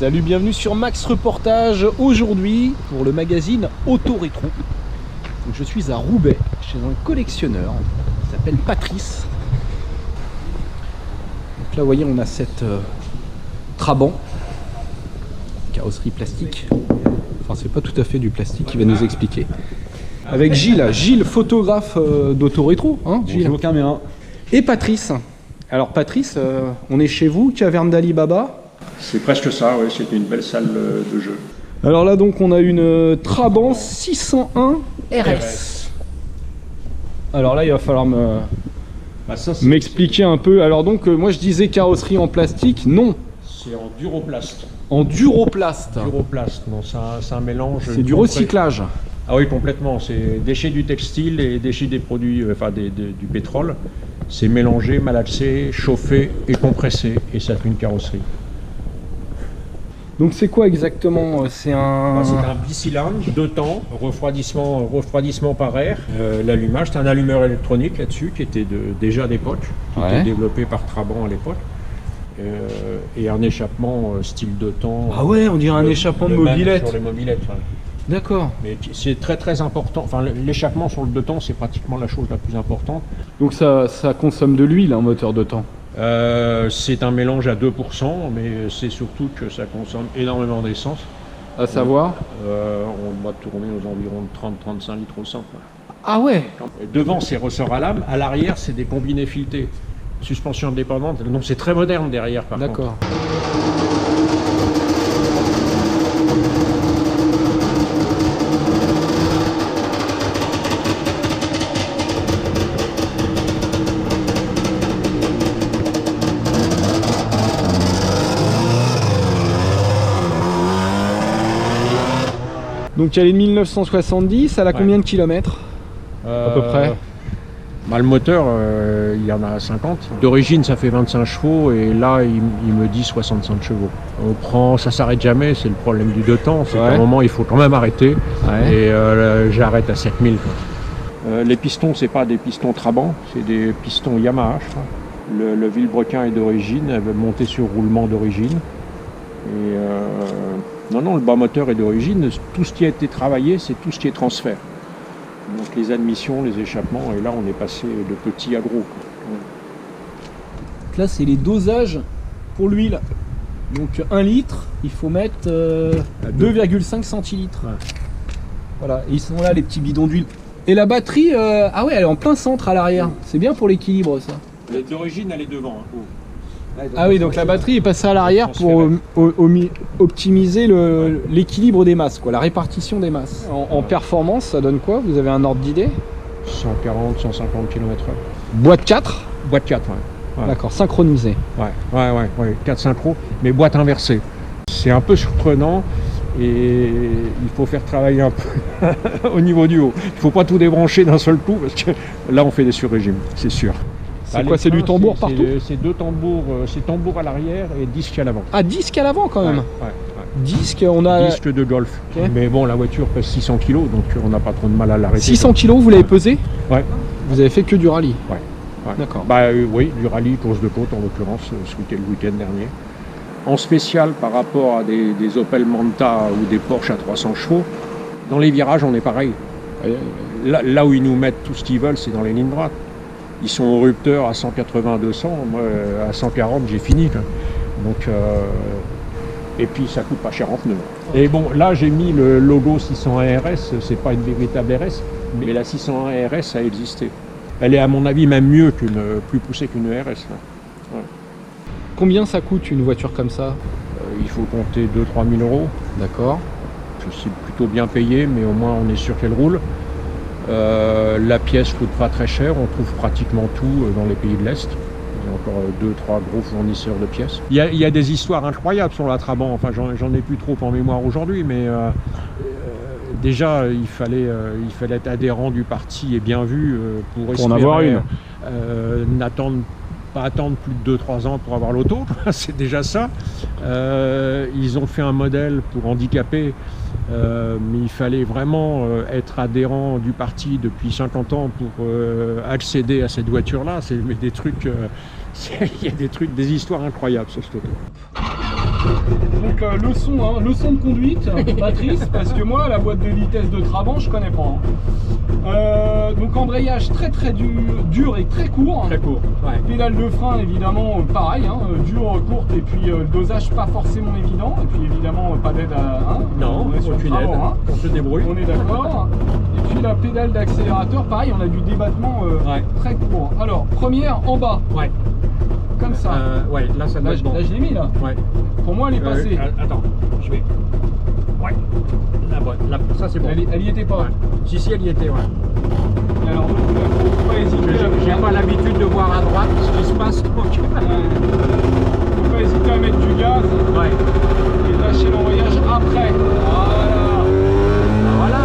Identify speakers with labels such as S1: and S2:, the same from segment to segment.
S1: Salut, bienvenue sur Max Reportage. Aujourd'hui, pour le magazine Auto Rétro. Donc, je suis à Roubaix, chez un collectionneur qui s'appelle Patrice. Donc là, vous voyez, on a cette Trabant, carrosserie plastique. Enfin, c'est pas tout à fait du plastique, il va nous expliquer. Avec Gilles, photographe d'Auto Rétro. Hein, Gilles.
S2: Bonjour caméra.
S1: Et Patrice. Alors Patrice, on est chez vous, caverne d'Ali Baba.
S2: C'est presque ça, oui, c'est une belle salle de jeu.
S1: Alors là donc on a une Trabant 601 RS. Alors là il va falloir m'expliquer un peu. Alors donc moi je disais carrosserie en plastique, non.
S2: C'est en duroplast.
S1: En duroplast.
S2: Duroplast, non, c'est un mélange.
S1: C'est du recyclage.
S2: Ah oui, complètement. C'est déchets du textile et déchets des produits, du pétrole. C'est mélangé, malaxé, chauffé et compressé, et ça fait une carrosserie.
S1: Donc c'est quoi exactement? C'est un
S2: bicylindre, 2 temps, refroidissement par air. L'allumage, c'est un allumeur électronique là-dessus qui était déjà d'époque, qui était développé par Trabant à l'époque. Et un échappement style 2 temps.
S1: Ah ouais, on dirait un échappement de mobilette.
S2: Sur les mobilettes. Ouais.
S1: D'accord.
S2: Mais c'est très important. Enfin, l'échappement sur le 2 temps, c'est pratiquement la chose la plus importante.
S1: Donc ça consomme de l'huile, un moteur 2 temps.
S2: C'est un mélange à 2%, mais c'est surtout que ça consomme énormément d'essence.
S1: À savoir
S2: on doit tourner aux environs de 30-35 litres au 100.
S1: Ah ouais.
S2: Devant, c'est ressort à lame. À l'arrière, c'est des combinés filetés. Suspension indépendante. Donc c'est très moderne derrière, par contre.
S1: D'accord. Donc elle est de 1970, elle a combien de kilomètres à peu près?
S2: Le moteur, il y en a 50. D'origine, ça fait 25 chevaux et là, il me dit 65 chevaux. Ça s'arrête jamais, c'est le problème du 2 temps. C'est qu'à un moment, il faut quand même arrêter. Ouais. Et j'arrête à 7000. Les pistons, c'est pas des pistons Trabant, c'est des pistons Yamaha, je crois. Le vilebrequin est d'origine, elle veut monter sur roulement d'origine. Et non, le bas moteur est d'origine. Tout ce qui a été travaillé, c'est tout ce qui est transfert. Donc les admissions, les échappements, et là on est passé de petit à gros. Ouais.
S1: Là c'est les dosages pour l'huile. Donc 1 litre, il faut mettre 2,5 centilitres. Ouais. Voilà, et ils sont là les petits bidons d'huile. Et la batterie, ah ouais, elle est en plein centre à l'arrière. C'est bien pour l'équilibre ça.
S2: D'origine elle est devant. Hein.
S1: Ah oui, donc la batterie est passée à l'arrière pour optimiser l'équilibre des masses, quoi, la répartition des masses. En performance, ça donne quoi? Vous avez un ordre d'idée?
S2: 140, 150 km/h.
S1: Boîte 4?
S2: Boîte 4, ouais.
S1: D'accord, synchronisé.
S2: Ouais, 4 synchro, mais boîte inversée. C'est un peu surprenant et il faut faire travailler un peu au niveau du haut. Il ne faut pas tout débrancher d'un seul coup parce que là on fait des surrégimes, c'est sûr.
S1: C'est quoi, c'est du tambour partout?
S2: C'est 2 tambours, c'est tambour à l'arrière et disque à l'avant.
S1: Ah, disque à l'avant quand même.
S2: Ouais.
S1: Disque, on a...
S2: Disque de golf.
S1: Okay.
S2: Mais bon, la voiture pèse 600 kg, donc on n'a pas trop de mal à l'arrêter.
S1: 600 kg, vous l'avez pesé?
S2: Ouais.
S1: Vous avez fait que du rallye?
S2: Ouais.
S1: D'accord.
S2: Oui, du rallye, course de côte en l'occurrence, le week-end dernier. En spécial par rapport à des Opel Manta ou des Porsche à 300 chevaux, dans les virages, on est pareil. Là où ils nous mettent tout ce qu'ils veulent, c'est dans les lignes droites. Ils sont au rupteur à 180, 200, moi à 140 j'ai fini. Donc, et puis ça coûte pas cher en pneus. Et bon, là j'ai mis le logo 601 RS, c'est pas une véritable RS, mais la 601 RS a existé. Elle est à mon avis même mieux plus poussée qu'une RS. Là. Ouais.
S1: Combien ça coûte une voiture comme ça?
S2: Il faut compter 2-3 000 euros.
S1: D'accord.
S2: Je suis plutôt bien payé, mais au moins on est sûr qu'elle roule. La pièce coûte pas très cher, on trouve pratiquement tout dans les pays de l'Est. Il y a encore 2-3 gros fournisseurs de pièces. Il y a des histoires incroyables sur la Trabant, enfin j'en ai plus trop en mémoire aujourd'hui, mais déjà il fallait être adhérent du parti et bien vu pour
S1: en avoir une.
S2: Pas attendre plus de 2-3 ans pour avoir l'auto, c'est déjà ça. Ils ont fait un modèle pour handicapés, mais il fallait vraiment être adhérent du parti depuis 50 ans pour accéder à cette voiture-là. Il y a des histoires incroyables sur cette auto.
S1: Donc leçon de conduite, Patrice, parce que moi la boîte de vitesse de Trabant je connais pas. Donc embrayage très dur et très court.
S2: Très court. Ouais.
S1: Pédale de frein évidemment pareil, dur, courte, et puis le dosage pas forcément évident, et puis évidemment pas d'aide à
S2: non,
S1: on est sur
S2: aucune aide. On se débrouille.
S1: On est d'accord. Et puis la pédale d'accélérateur, pareil, on a du débattement très court. Alors première en bas.
S2: Ouais.
S1: Comme ça.
S2: Ouais, là ça doit être bon.
S1: Là je l'ai mis là.
S2: Ouais.
S1: Pour moi elle est passée.
S2: Attends, je vais. Ouais. Là, ça c'est bon.
S1: Elle y était pas.
S2: Ouais. Si, elle y était, ouais.
S1: Alors faut pas hésiter.
S2: J'ai pas l'habitude de voir à droite ce qui se passe. Donc...
S1: faut pas hésiter à mettre du gaz.
S2: Ouais.
S1: Et lâcher l'embrayage après.
S2: Voilà.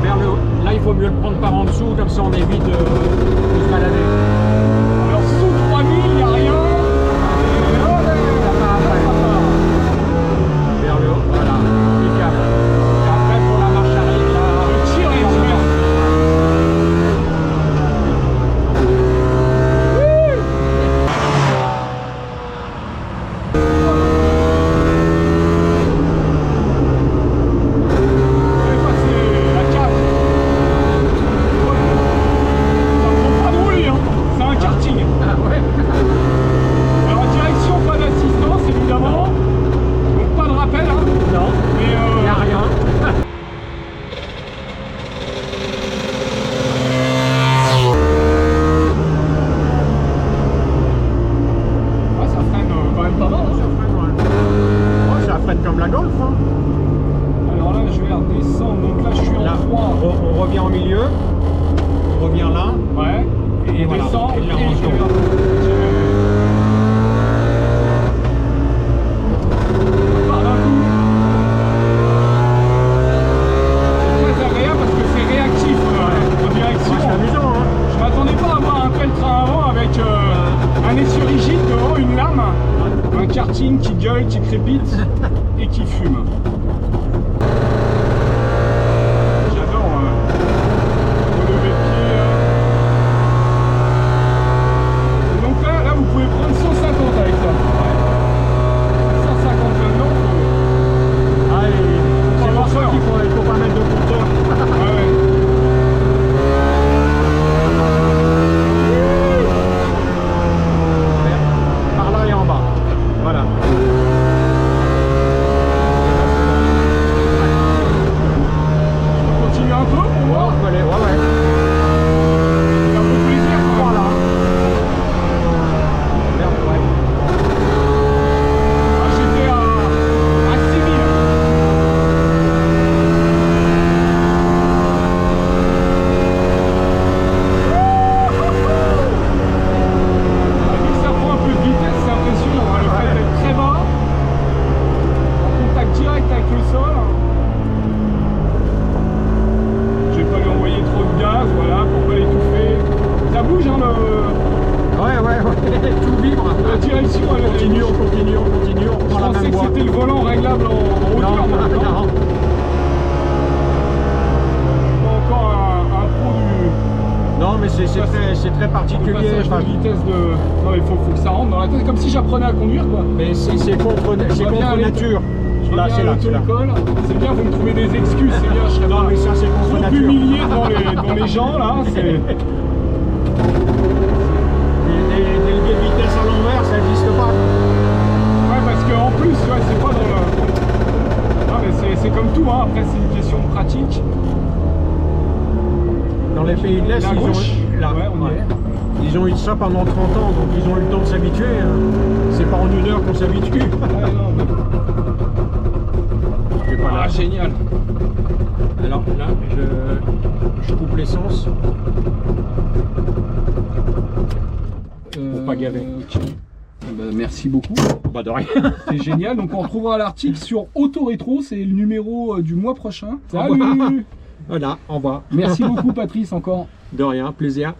S2: Vers le haut. Là il faut mieux le prendre par en dessous, comme ça on évite de se balader.
S1: Alors sous 3000, il n'y a rien.
S2: Vers le haut, voilà, impeccable. Et après pour la marche arrière, là,
S1: Je tire et je mets. J'avais passé la 4. Ça prend pas de roulis, hein. C'est un karting.
S2: Ah ouais.
S1: Alors direction, pas d'assistance évidemment. Donc pas de rappel, hein.
S2: Non,
S1: Mais
S2: il n'y a rien.
S1: ça freine quand même pas mal. Hein.
S2: Ça freine comme la Golf. Hein.
S1: Alors là je vais redescendre, donc là je suis en
S2: Là,
S1: 3.
S2: on revient au milieu, on revient là.
S1: Ouais. Et
S2: voilà.
S1: descend.
S2: Et là, on
S1: je
S2: se
S1: vais- Par d'un coup. C'est très agréable parce que c'est réactif en direction.
S2: C'est amusant, hein.
S1: Je m'attendais pas à voir un tel train avant avec un essieu rigide devant, une lame, un karting qui gueule, qui crépite et qui fume. J'adore relever le pied. Donc là, vous pouvez prendre 150 avec ça. 150 maintenant.
S2: Ah, c'est pour ça
S1: peur.
S2: qu'il faut pas mettre de compteur.
S1: Ouais.
S2: Par là et en bas. Voilà.
S1: On continue un peu pour voir.
S2: On peut aller, ouais.
S1: C'est un peu plaisir.
S2: Voilà. Merde, ouais.
S1: Ah, j'étais à 6000. Dès que ça prend un peu de vitesse, c'est impressionnant. Le fait d'être très bas, en contact direct avec le sol. Je vais pas lui envoyer trop de gaz, voilà, pour pas l'étouffer. Ça bouge, hein,
S2: Ouais. Tout vibre.
S1: la direction.
S2: On continue, on
S1: Je
S2: prend la
S1: pensais
S2: même
S1: que
S2: voie.
S1: c'était le volant réglable en hauteur.
S2: Non,
S1: maintenant.
S2: non.
S1: Pas encore un pro du.
S2: Non, mais c'est très
S1: Du
S2: particulier.
S1: passage
S2: Enfin,
S1: de vitesse de. Non, il faut que ça rentre dans la tête, comme si j'apprenais à conduire quoi.
S2: mais c'est contre nature. Là, c'est là.
S1: l'auto-école. C'est bien, vous me trouvez des excuses, c'est bien, je serais
S2: Non,
S1: pas
S2: mais ça, c'est contre
S1: trop
S2: nature.
S1: humilié devant les gens là. C'est.
S2: Des leviers de vitesse à l'envers, ça n'existe pas.
S1: Ouais, parce qu'en plus, ouais, c'est pas dans le. Non, mais c'est comme tout, hein. Après, c'est une question de pratique.
S2: Dans les pays de l'Est,
S1: La gauche. Ouais, on y est.
S2: Ils ont eu ça pendant 30 ans, donc ils ont eu le temps de s'habituer. Hein. C'est pas en une heure qu'on s'habitue.
S1: Ouais, non, mais... Ah, génial.
S2: Alors là, je coupe l'essence. Pour pas gaver.
S1: Ok. Bah, merci beaucoup.
S2: Bah de rien.
S1: C'est génial. Donc on retrouvera l'article sur Autorétro, c'est le numéro du mois prochain. Salut.
S2: Voilà, au revoir.
S1: Merci beaucoup Patrice encore.
S2: De rien, plaisir.